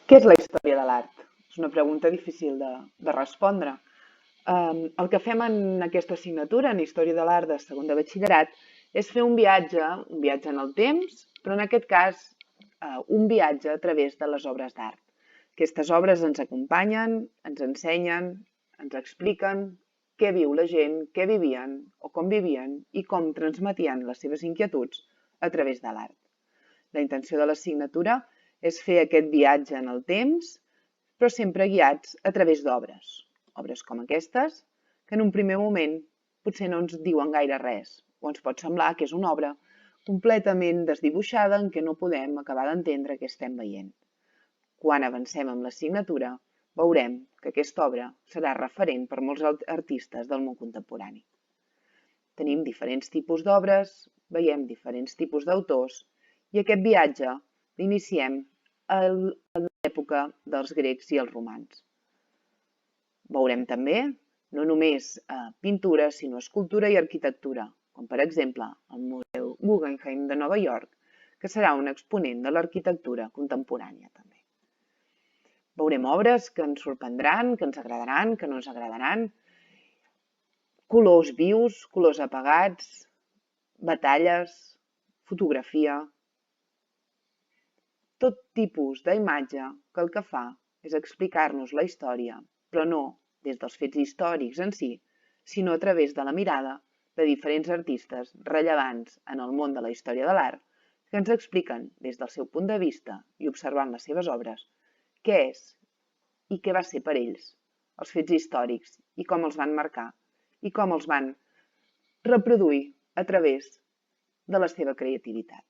Què és la història de l'art? És una pregunta difícil de respondre. El que fem en aquesta assignatura, en Història de l'Art de segon de batxillerat, és fer un viatge en el temps, però en aquest cas un viatge a través de les obres d'art. Aquestes obres ens acompanyen, ens ensenyen, ens expliquen què viu la gent, què vivien o com vivien i com transmetien les seves inquietuds a través de l'art. La intenció de l'assignatura és fer aquest viatge en el temps, però sempre guiats a través d'obres. Obres com aquestes, que en un primer moment potser no ens diuen gaire res, o ens pot semblar que és una obra completament desdibuixada en què no podem acabar d'entendre què estem veient. Quan avancem amb l'assignatura, veurem que aquesta obra serà referent per molts artistes del món contemporani. Tenim diferents tipus d'obres, veiem diferents tipus d'autors, i aquest viatge l'iniciem a l'època dels grecs i els romans. Veurem també no només pintura, sinó escultura i arquitectura, com per exemple el Museu Guggenheim de Nova York, que serà un exponent de l'arquitectura contemporània també. Veurem obres que ens sorprendran, que ens agradaran, que no ens agradaran, colors vius, colors apagats, batalles, fotografia, tot tipus d'imatge que el que fa és explicar-nos la història, però no des dels fets històrics en si, sinó a través de la mirada de diferents artistes rellevants en el món de la història de l'art que ens expliquen des del seu punt de vista i observant les seves obres què és i què va ser per ells els fets històrics i com els van marcar i com els van reproduir a través de la seva creativitat.